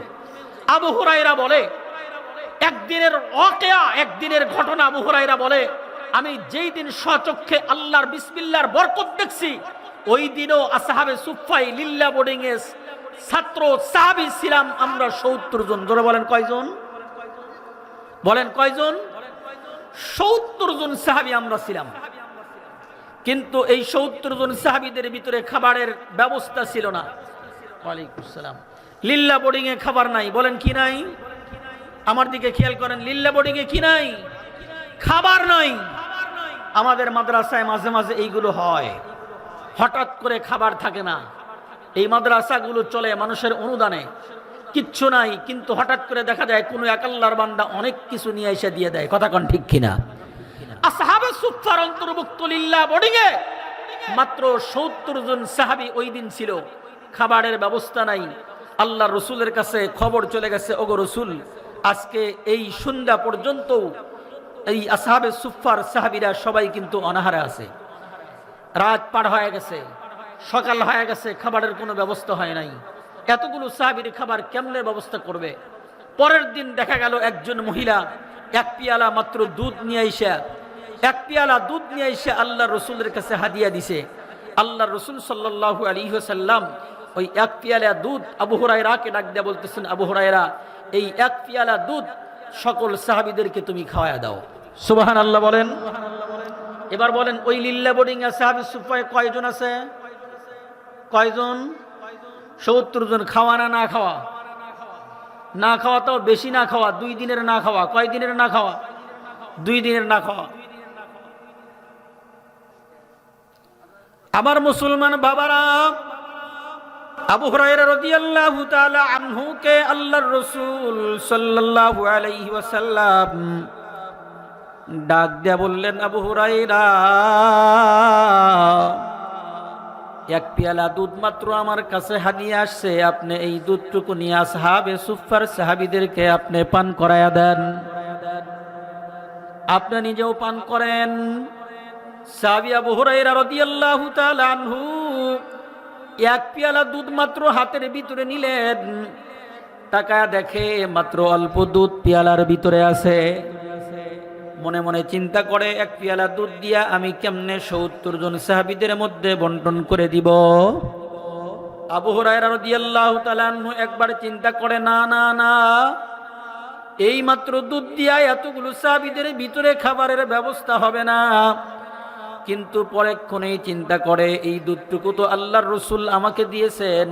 আবু হুরায়রা বলে একদিনের ওয়াকিয়া, একদিনের ঘটনা। আবু হুরায়রা বলে আমি যেই দিন স্বচক্ষে আল্লাহর বিসমিল্লাহর বরকত দেখছি, ওই দিনও আসহাবে সুফফায় লিল্লা বোর্ডিং এর ছাত্র সাহাবী ছিলাম আমরা 70 জন। জোরে বলেন কয়জন? বলেন কয়জন? 70 জন সাহাবী আমরা ছিলাম। কিন্তু এই 70 জন সাহাবীদের ভিতরে খাবারের ব্যবস্থা ছিল না। ওয়ালাইকুম আসসালাম। লিল্লা বোর্ডিং এ খাবার নাই। বলেন কি নাই? আমার দিকে খেয়াল করেন, লিল্লা বোর্ডিং এ কি নাই? খাবার নাই। আমাদের মাদ্রাসায় মাঝে মাঝে এইগুলো হয়, হঠাৎ করে খাবার থাকে না। এই মাদ্রাসাগুলো চলে মানুষের অনুদানে, কিচ্ছু নাই, কিন্তু হঠাৎ করে দেখা যায় কোনো এক আল্লাহর বান্দা অনেক কিছু নিয়ে এসে দিয়ে দেয়। কথা কোন ঠিক কিনা? আসহাবে সুফফার অন্তর্ভুক্ত লিল্লা বোর্ডিং এ মাত্র 70 জন সাহাবী ওই দিন ছিল। খাবারের ব্যবস্থা নাই। আল্লাহর রাসূলের কাছে খবর চলে গেছে, ওগো রাসূল, আজকে এই সন্ধ্যা পর্যন্ত এই আসহাবে সুফফার সাহাবীরা সবাই কিন্তু অনাহারে আছে। রাত পার হয়ে গেছে, সকাল হয়ে গেছে, খাবারের কোনো ব্যবস্থা হয় নাই। এতগুলো সাহাবীর খাবার কেমনে ব্যবস্থা করবে? পরের দিন দেখা গেল একজন মহিলা এক পিয়ালা মাত্র দুধ নিয়ে এসে, এক পিয়ালা দুধ নিয়ে এসে আল্লাহর রাসূলের কাছে হাদিয়া দিছে। আল্লাহর রাসূল সাল্লাল্লাহু আলাইহি ওয়াসাল্লাম ওই এক পিয়ালা দুধ আবু হুরায়রাকে ডাক দিয়ে বলতেছেন, আবু হুরায়রা, এই এক পিয়ালা দুধ সকল সাহাবীদেরকে তুমি খাওয়ায়া দাও। সুবহানাল্লাহ বলেন। এবার বলেন ওই লিল্লা বোর্ডিং এ সাহাবী সুফফায় কয়জন আছে? কয়জন? 70 জন। খাওয়া না না খাওয়া? না খাওয়া, তাও বেশি না খাওয়া, 2 দিনের না খাওয়া। কয় দিনের না খাওয়া? 2 দিনের না খাওয়া। আমার মুসলমান বাবারা, আবু হুরায়রা রাদিয়াল্লাহু তাআলা আনহু কে আল্লাহর রাসূল সাল্লাল্লাহু আলাইহি ওয়াসাল্লাম ডাক দিয়া বললেন, আবু হুরায়রা, এক পেয়ালা দুধ মাত্র আমার কাছে হাদিয়া আসছে, আপনি এই দুধটুকু নিয়ে আসহাবে সুফফার সাহাবীদেরকে আপনি পান করায়া দেন, আপনি নিজেও পান করেন। সাহাবী আবু হুরায়রা রাদিয়াল্লাহু তাআলা আনহু এক পেয়ালা দুধ মাত্র হাতের ভিতরে নিলেন, তাকায়া দেখে মাত্র অল্প দুধ পেয়ালার ভিতরে আছে। মনে মনে চিন্তা করে, এক পেয়ালা দুধ দিয়া আমি কেমনে 70 জন সাহাবীদের মধ্যে বন্টন করে দিব? আবু হুরায়রা রাদিয়াল্লাহু তাআলা আনহু একবার চিন্তা করে, না না না, এই মাত্র দুধ দিয়া এতগুলো সাহাবীদের ভিতরে খাবারের ব্যবস্থা হবে না। কিন্তু পরেক্ষণেই চিন্তা করে, এই দুধটুকু তো আল্লাহর রাসূল আমাকে দিয়েছেন,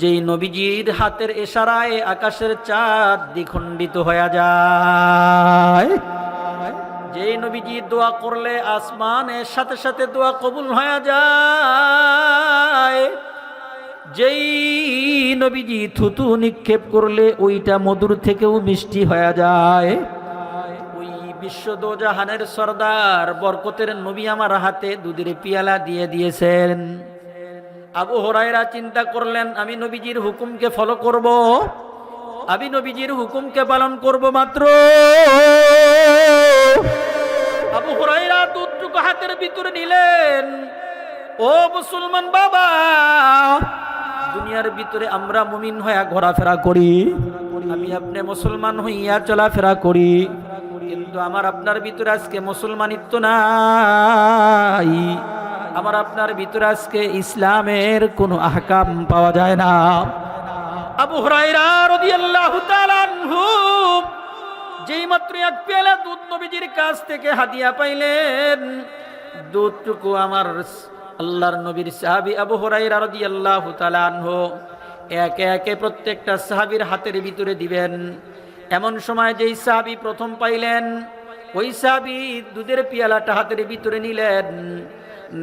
যেই নবীজির হাতের ইশারায় আকাশের চাঁদ দ্বিখণ্ডিত হয়ে যায়, যেই নবীজি দোয়া করলে আসমানের সাথে সাথে দোয়া কবুল হয়ে যায়, যেই নবীজি থুতু নিক্ষেপ করলে ওইটা মধুর থেকেও মিষ্টি হয়ে যায়, ওই বিশ্ব দোজাহানের সরদার বরকতের নবী আমার হাতে দুধের পিয়ালা দিয়ে দিয়েছেন। আবু হুরায়রা চিন্তা করলেন, আমি নবীজির হুকুমকে ফলো করব, আমি নবীজির হুকুমকে পালন করব। মাত্র আবু হুরায়রা দুধটুকু হাতের ভিতরে নিলেন। ও মুসলমান বাবা, দুনিয়ার ভিতরে আমরা মুমিন হইয়া ঘোরাফেরা করি, আমি আপনি মুসলমান হইয়া চলাফেরা করি, কিন্তু আমার আপনার ভিতরে আজকে মুসলমানিত্ব নাই, আমার আপনার ভিতরে আজকে ইসলামের কোনো আহকাম পাওয়া যায় না। আবু হুরায়রা রাদিয়াল্লাহু তাআলা আনহু যেই মাত্র এক পেয়ালা দুধ নবীজির কাছ থেকে হাদিয়া পাইলেন, দুধটুকু আমার আল্লাহর নবীর সাহাবী আবু হুরায়রা রাদিয়াল্লাহু তাআলা আনহু একে একে প্রত্যেকটা সাহাবীর হাতের ভিতরে দিবেন। এমন সময় যেই সাহাবী প্রথম পাইলেন, ওই সাহাবী দুধের পেয়ালাটা হাতের ভিতরে নিলেন।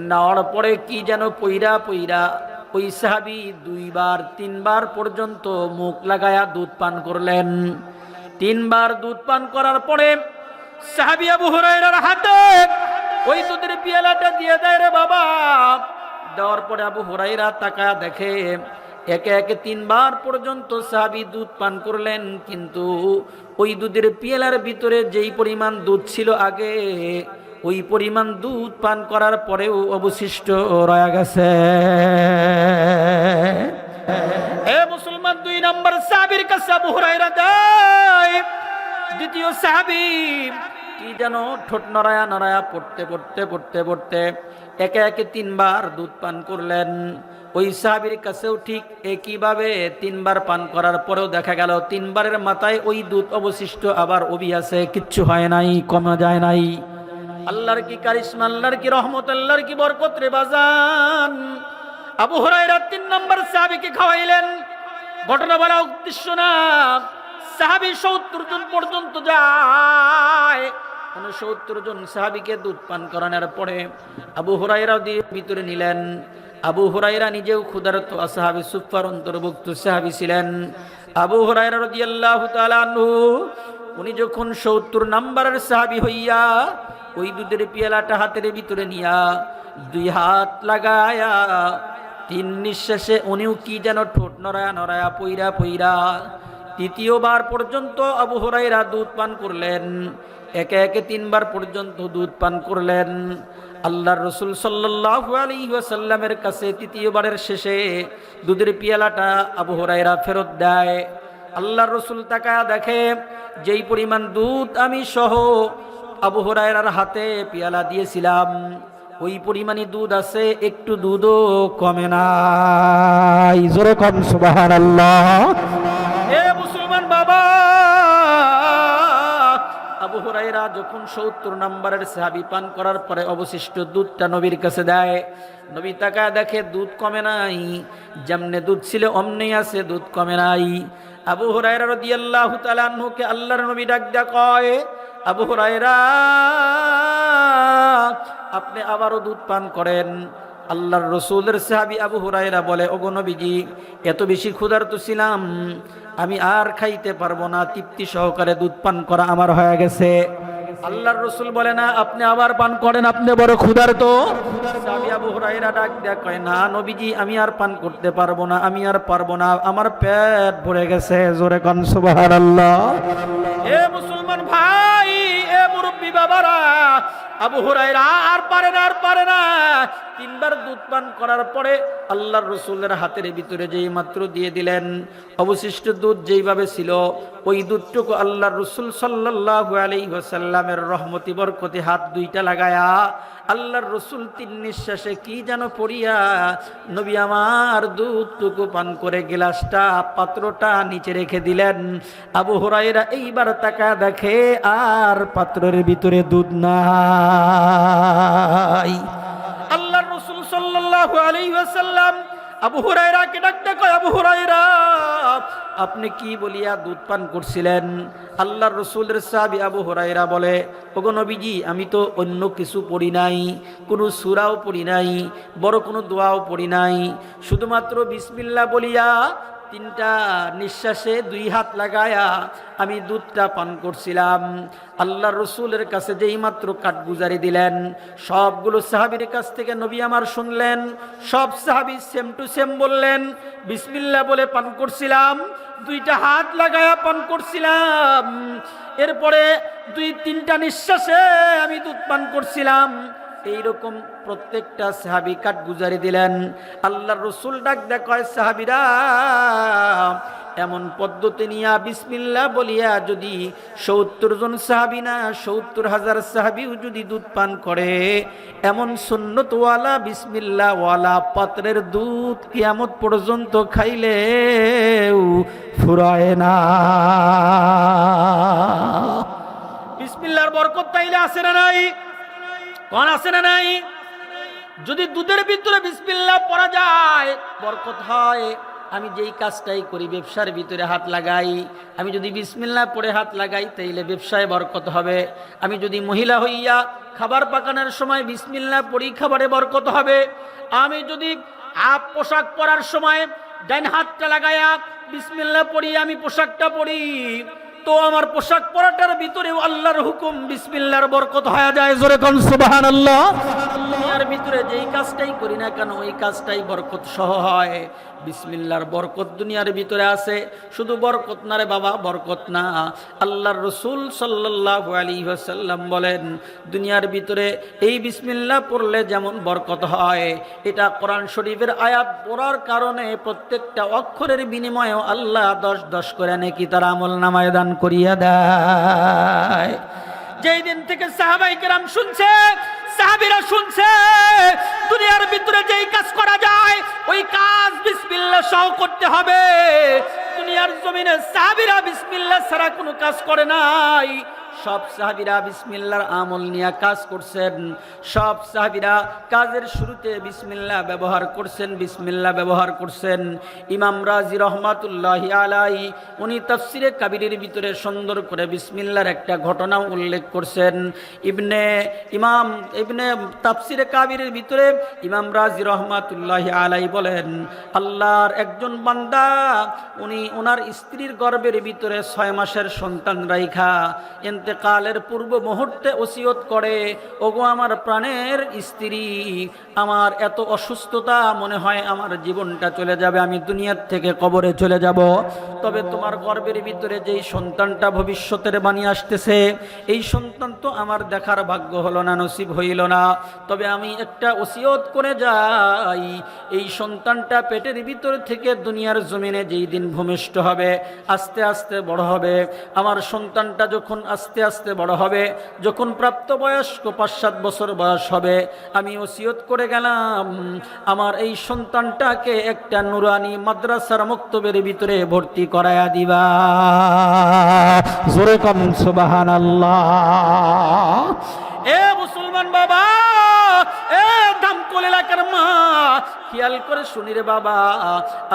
নেওয়ার পরে কি যেন পইরা পইরা ওই সাহাবী 2 বার 3 বার পর্যন্ত মুখ লাগায়া দুধ পান করলেন। 3 বার দুধ পান করার পরে সাহাবী আবু হুরায়রার হাতে ওই দুধের পিয়ালাটা দিয়ে দেয় রে বাবা। দেওয়ার পরে আবু হুরায়রা তাকায়া দেখে একে একে 3 বার পর্যন্ত সাহাবী দুধ পান করলেন, কিন্তু ওই দুধের পিয়ালার ভিতরে যেই পরিমাণ দুধ ছিল আগে, ওই পরিমাণ দুধ পান করার পরেও অবশিষ্ট রয়ে গেছে। এ মুসলমান, 2 নম্বর সাহাবীর কাছে আবু হুরায়রা যায়। দ্বিতীয় সাহাবী কি যেন ঠোঁট নড়ায়া নড়ায়া পড়তে একে একে 3 বার দুধ পান করলেন। ওই সাহাবীর কাছেও ঠিক একইভাবে 3 বার পান করার পরেও দেখা গেল 3 বারের মাথায় ওই দুধ অবশিষ্ট আবার ওবি আছে, কিচ্ছু হয় নাই, কমে যায় নাই। আল্লাহর কি কারিশমা, আল্লাহর কি রহমত, আল্লাহর কি বরকত রে বাজান। আবু হুরায়রা 3 নম্বর সাহাবীকে খাওয়াইলেন। ঘটনা বলা উদ্দেশ্য না, সাহাবী 70 জন পর্যন্ত যায়। 69 জন সাহাবীকে দুধ পান করানোর পরে আবু হুরায়রা দিয়ে ভিতরে নিলেন। আবু হুরায়রা নিজেও ক্ষুধার্ত আসহাবে সুফফার অন্তর্ভুক্ত সাহাবী ছিলেন। আবু হুরায়রা রাদিয়াল্লাহু তাআলা আনহু উনি যখন 70 নম্বরের সাহাবী হইয়া ওই দুধের পিয়ালাটা হাতের ভিতরে নিয়া 2 হাত লাগায়া 3 নিঃশ্বাসে উনিও কি যেন ঠোঁট নড়ায়া নড়ায়া পইরা 3য় বার পর্যন্ত আবু হুরায়রা দুধ পান করলেন। একে একে 3 বার পর্যন্ত দুধ পান করলেন। আল্লাহর রাসূল সাল্লাল্লাহু আলাইহি ওয়াসাল্লামের কাছে 3য় বারের শেষে দুধের পিয়ালাটা আবু হুরায়রা ফেরত দেয়। আল্লাহর রাসূল তাকায়া দেখে যেই পরিমাণ দুধ আমি সহ আবু হুরায়রার হাতে পিয়ালা দিয়েছিলাম, ওই পরিমাণই দুধ আছে, একটু দুধও কমে নাই। জোরে কোন সুবহানাল্লাহ। এ মুসলমান বাবা, আবু হুরায়রা যখন 70 নম্বরের সাহাবী পান করার পরে অবশিষ্ট দুধটা নবীর কাছে দেয়। নবী তাকায় দেখে দুধ কমে নাই, যেমনে দুধ ছিল অমনি আছে, দুধ কমে নাই। আবু হুরায়রা রাদিয়াল্লাহু তাআলা আনহুকে আল্লাহর নবী ডাক দেয়া কয়, আবু হুরায়রা আপনি আবারও দুধ পান করেন। আল্লাহর রাসূলের সাহাবী আবু হুরায়রা বলে, ওগো নবীজি, এত বেশি ক্ষুধার্ত ছিলাম, আমি আর খাইতে পারবো না, তৃপ্তি সহকারে দুধ পান করা আমার হয়ে গেছে। আল্লাহর রাসূল বলে, না আপনি আবার পান করেন, আপনি বড় ক্ষুধার্ত। সাহাবী আবু হুরায়রা ডাক দেয়া কয়, না নবীজি, আমি আর পান করতে পারবো না, আমি আর পারবো না, আমার পেট ভরে গেছে। জোরে কোন সুবহানাল্লাহ। এ মুসলমান ভাই, এ মুরব্বি বাবারা, আবু হুরায়রা আর পারে না 3 বার দুধ পান করার পরে আল্লাহর রাসূলের হাতের ভিতরে যেই মাত্র দিয়ে দিলেন, অবশিষ্ট দুধ যেইভাবে ছিল ওই দুধটুকু আল্লাহর রাসূল সাল্লাল্লাহু আলাইহি ওয়াসাল্লামের রহমতি বরকতি হাত 2টা লাগায়া আল্লাহর রাসূল 3 নিঃশ্বাসে কি যেন পড়িয়া নবী আমার দুধটুকু পান করে গ্লাসটা পাত্রটা নিচে রেখে দিলেন। আবু হুরায়রা এইবার তাকায় দেখে আর পাত্রের ভিতরে দুধ নাই। আল্লাহর রাসূল সাল্লাল্লাহু আলাইহি ওয়াসাল্লাম আবু হুরায়রাকে ডাকতে কয়, আবু হুরায়রা আপনি কি বলিয়া দুধ পান করছিলেন? আল্লাহর রাসূলের সাহাবী আবু হুরায়রা বলে, ওগো নবীজি, আমি তো অন্য কিছু পড়ি নাই, কোনো সূরাও পড়ি নাই, বড় কোনো দোয়াও পড়ি নাই, শুধুমাত্র বিসমিল্লাহ বলিয়া 3টা নিঃশ্বাসে 2 হাত লাগায়া আমি দুধটা পান করছিলাম। আল্লাহর রাসূলের কাছে যেই মাত্র কাঠগুজারি দিলেন, সবগুলো সাহাবীর কাছ থেকে নবী আমার শুনলেন। সব সাহাবী সেম টু সেম বললেন, বিসমিল্লাহ বলে পান করছিলাম, 2টা হাত লাগায়া পান করছিলাম, এরপরে 2-3টা নিঃশ্বাসে আমি দুধ পান করছিলাম। এইরকম প্রত্যেকটা সাহাবী কাঠগুজারি দিলেন। আল্লাহর রাসূল ডাক দেয়া কয়, সাহাবীরা এমন পদ্ধতি নিয়া বিসমিল্লাহ বলিয়া যদি 70 জন সাহাবী না 70,000 সাহাবীও যদি দুধ পান করে, এমন সুন্নতওয়ালা বিসমিল্লাহওয়ালা পাত্রের দুধ কিয়ামত পর্যন্ত খাইলেও ফুরায় না। বিসমিল্লাহর বরকত তাইলে আছে না নাই? কোন আছে না নাই? যদি দুধের ভিতরে বিসমিল্লাহ পড়া যায় বরকত হয়। আমি যেই কাজটাই করি, ব্যবসার ভিতরে হাত লাগাই, আমি যদি বিসমিল্লাহ পড়ে হাত লাগাই তাইলে ব্যবসায় বরকত হবে। আমি যদি মহিলা হইয়া খাবার পাকানোর সময় বিসমিল্লাহ পড়ি, খাবারে বরকত হবে। আমি যদি পোশাক পরার সময় ডান হাতটা লাগায়া বিসমিল্লাহ পড়ি, আমি পোশাকটা পরি, তো আমার পোশাক পরাটার ভিতরেও আল্লাহর হুকুম বিসমিল্লাহর বরকত হয়ে যায়। জোরে কোন সুবহানাল্লাহ। দুনিয়ার ভিতরে যেই কাজটাই করি না কেন ওই কাজটাই বরকত সহ হয়। বিসমিল্লাহর বরকত দুনিয়ার ভিতরে আছে। শুধু বরকত না রে বাবা, বরকত না, আল্লাহর রাসূল সাল্লাল্লাহু আলাইহি ওয়াসাল্লাম বলেন দুনিয়ার ভিতরে এই বিসমিল্লাহ পড়লে যেমন বরকত হয়, এটা কোরআন শরীফের আয়াত পড়ার কারণে প্রত্যেকটা অক্ষরের বিনিময়ে আল্লাহ 10 করে নেকি তার আমলনামায় দান করিয়া দেয়। যেই দিন থেকে সাহাবায়ে কেরাম শুনছে, সাহাবীরা শুনছে দুনিয়ার ভিতরে যেই কাজ করা যায় ওই কাজ বিসমিল্লাহ সহ করতে হবে। দুনিয়ার জমিনে সাহাবীরা বিসমিল্লাহ ছাড়া কোনো কাজ করে নাই। সব সাহাবীরা বিসমিল্লাহর আমল নিয়ে কাজ করছেন। সব সাহাবীরা কাজের শুরুতে বিসমিল্লাহ ব্যবহার করছেন, বিসমিল্লাহ ব্যবহার করছেন। ইমাম রাজি রহমাতুল্লাহি আলাইহি উনি তাফসিরে কাবীরের ভিতরে সুন্দর করে বিসমিল্লাহর একটা ঘটনা উল্লেখ করছেন। ইবনে তাফসিরে কাবীরের ভিতরে ইমাম রাজি রহমাতুল্লাহি আলাইহি বলেন আল্লাহর একজন বান্দা উনি ওনার স্ত্রীর গর্ভের ভিতরে 6 মাসের সন্তান রাইখা ইন্তেকালের পূর্ব মুহূর্তে ওসিয়ত করে, ওগো আমার প্রাণের স্ত্রী, আমার এত অসুস্থতা, মনে হয় আমার জীবনটা চলে যাবে, আমি দুনিয়ার থেকে কবরে চলে যাব। তবে তোমার গর্ভের ভিতরে যেই সন্তানটা ভবিষ্যতের বাণী আসতেছে এই সন্তান তো আমার দেখার ভাগ্য হলো না, নসিব হইল না। তবে আমি একটা ওসিয়ত করে যাই, এই সন্তানটা পেটের ভিতর থেকে দুনিয়ার জমিনে যেই দিন ভূমিষ্ঠ হবে, আস্তে আস্তে বড় হবে, আমার সন্তানটা যখন আস্তে আস্তে বড় হবে, যখন প্রাপ্তবয়স্ক 5-7 বছর বয়স হবে, আমি ওসিয়ত করে গেলাম আমার এই সন্তানটাকে একটা নুরানি মাদ্রাসার মক্তবের ভিতরে ভর্তি করায়া দিবা। জোরে কোন সুবহানাল্লাহ। এ মুসলমান বাবা, এ দামকল এলাকার মা, খেয়াল করে শুনি রে বাবা,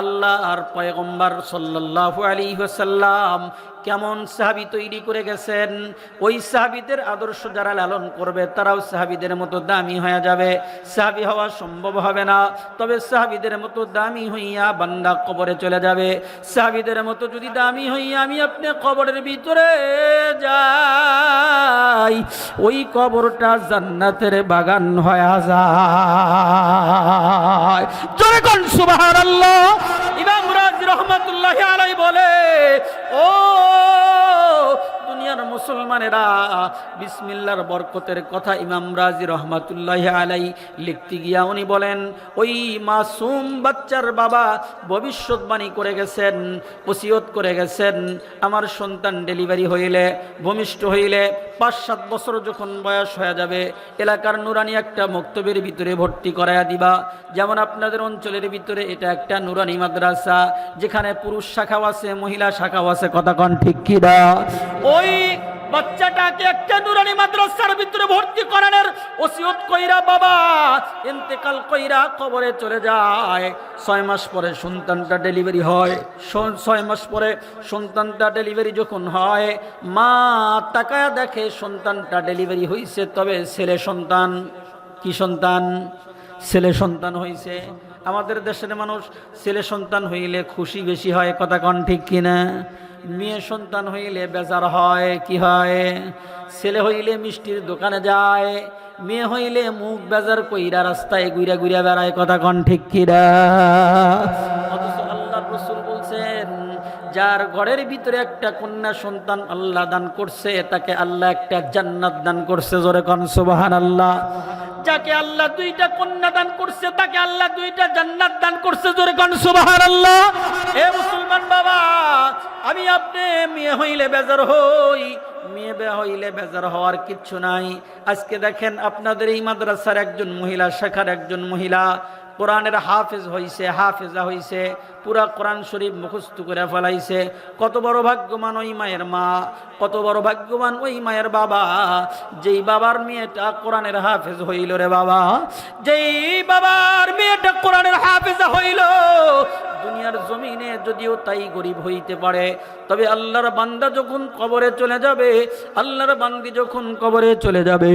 আল্লাহর পয়গম্বর সাল্লাল্লাহু আলাইহি ওয়াসাল্লাম কেমন সাহাবী তৈরি করে গেছেন। ওই সাহাবীদের আদর্শ যারা লালন করবে তারাও সাহাবীদের মতো দামি হয়ে যাবে। সাহাবী হওয়া সম্ভব হবে না, তবে সাহাবীদের মতো দামি হইয়া বান্দা কবরে চলে যাবে। সাহাবীদের মতো যদি দামি হইয়া আমি আপনি কবরের ভিতরে যাই, ওই কবরটা জান্নাতের বাগান হয়ে যায়। জোরে কোন সুবহানাল্লাহ। ইমাম রাজি রহমাতুল্লাহি আলাইহি বলে, ও দুনিয়ার মুসলমানেরা, বিসমিল্লাহর বরকতের কথা ইমাম রাজি রহমাতুল্লাহি আলাইহি লিখতে গিয়া উনি বলেন ওই মাসুম বাচ্চার বাবা ভবিষ্যৎবাণী করে গেছেন, ওসিয়ত করে গেছেন, আমার সন্তান ডেলিভারি হইলে, ভূমিষ্ঠ হইলে 5-7 বছর যখন বয়স হয়ে যাবে এলাকার নুরানি একটা মক্তবের ভিতরে ভর্তি করায়া দিবা। যেমন আপনাদের অঞ্চলের ভিতরে এটা একটা নুরানি মাদ্রাসা, যেখানে পুরুষ শাখাও আছে, মহিলা শাখাও আছে, কথা কন ঠিক কি না? ওই বাচ্চাটাকে একটা নুরানি মাদ্রাসার ভিতরে ভর্তি করানোর ওসিয়ত কইরা বাবা ইন্তেকাল কইরা কবরে চলে যায়। 6 মাস পরে সন্তানটা ডেলিভারি হয়। 6 মাস পরে সন্তানটা ডেলিভারি যখন হয়, মা তাকায়া দেখে সন্তানটা ডেলিভারি হইছে, তবে ছেলে সন্তান। কি সন্তান? ছেলে সন্তান হইছে। আমাদের দেশের মানুষ ছেলে সন্তান হইলে খুশি বেশি হয়, কথা কন ঠিক কিনা? মেয়ে সন্তান হইলে বেজার হয়। কি হয়? ছেলে হইলে মিষ্টির দোকানে যায়, মেয়ে হইলে মুখ বেজার কইরা রাস্তায় ঘুরা ঘুরা বেড়ায়, কথা কন ঠিক কিনা? অথচ আল্লাহর রাসূল বলছেন যার ঘরের ভিতরে একটা কন্যা সন্তান আল্লাহ দান করছে তাকে আল্লাহ একটা জান্নাত দান করছে। জোরে কোন সুবহানাল্লাহ। যাকে আল্লাহ 2টা কন্যা দান করছে তাকে আল্লাহ 2টা জান্নাত দান করছে। জোরে কোন সুবহানাল্লাহ। এ মুসলমান বাবা, আমি আপনি মেয়ে হইলে বেজার হই, মেয়ে বিয়ে হইলে বেজার হওয়ার কিচ্ছু নাই। আজকে দেখেন আপনাদের এই মাদ্রাসার একজন মহিলা, শাখার একজন মহিলা কোরআনের হাফেজ হইছে, হাফেজা হইছে, পুরা কোরআন শরীফ মুখস্থ করে ফেলাইছে। কত বড় ভাগ্যবান ওই মায়ের মা, কত বড় ভাগ্যবান ওই মায়ের বাবা, যেই বাবার মেয়েটা কোরআনের হাফেজ হইল রে বাবা, যেই বাবার মেয়েটা কোরআনের হাফেজা হইল, দুনিয়ার দুনিয়ার জমিনে যদিও তাই গরিব হইতে পারে, তবে আল্লাহর বান্দা যখন কবরে চলে যাবে, আল্লাহর বান্দি যখন কবরে চলে যাবে,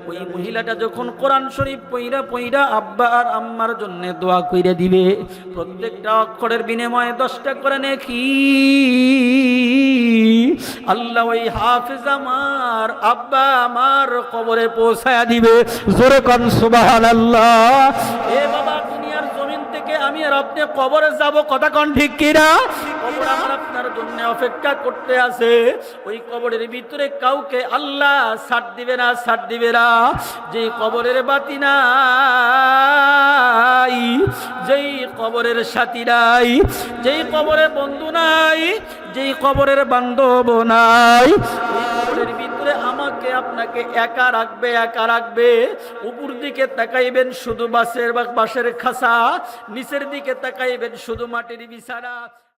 ওই মহিলাটা যখন কোরআন শরীফ পইরা পইরা আব্বা আর আম্মার জন্য দোয়া কইরা দিবে, প্রত্যেকটা অক্ষরের বিনিময়ে 10টা করে নেকি আল্লাহ ওই হাফেজ আমার আব্বা আমার কবরে পৌঁছায়া দিবে। জোরে কোন সুবহানাল্লাহ। এ বাবা, দুনিয়ার জমিন থেকে আমি আর আপনি কবরে যাব, কথা কোন ঠিক কিনা? কবর আমার আপনার জন্য অপেক্ষা করতে আছে। ওই কবরের ভিতরে কাউকে আল্লাহ ছাড় দিবে না, ছাড় দিবে না। যে কবরের বাতি নাই, যেই কবরের সাথী নাই, যেই কবরে বন্ধু নাই, যেই কবরের বান্ধব নাই, ওই কবরের ভিতরে আমাকে আপনাকে একা রাখবে, একা রাখবে। উপর দিকে তাকাইবেন শুধু বাঁশের খাঁচা, নিচের দিকে তাকাইবেন শুধু মাটির বিছানা।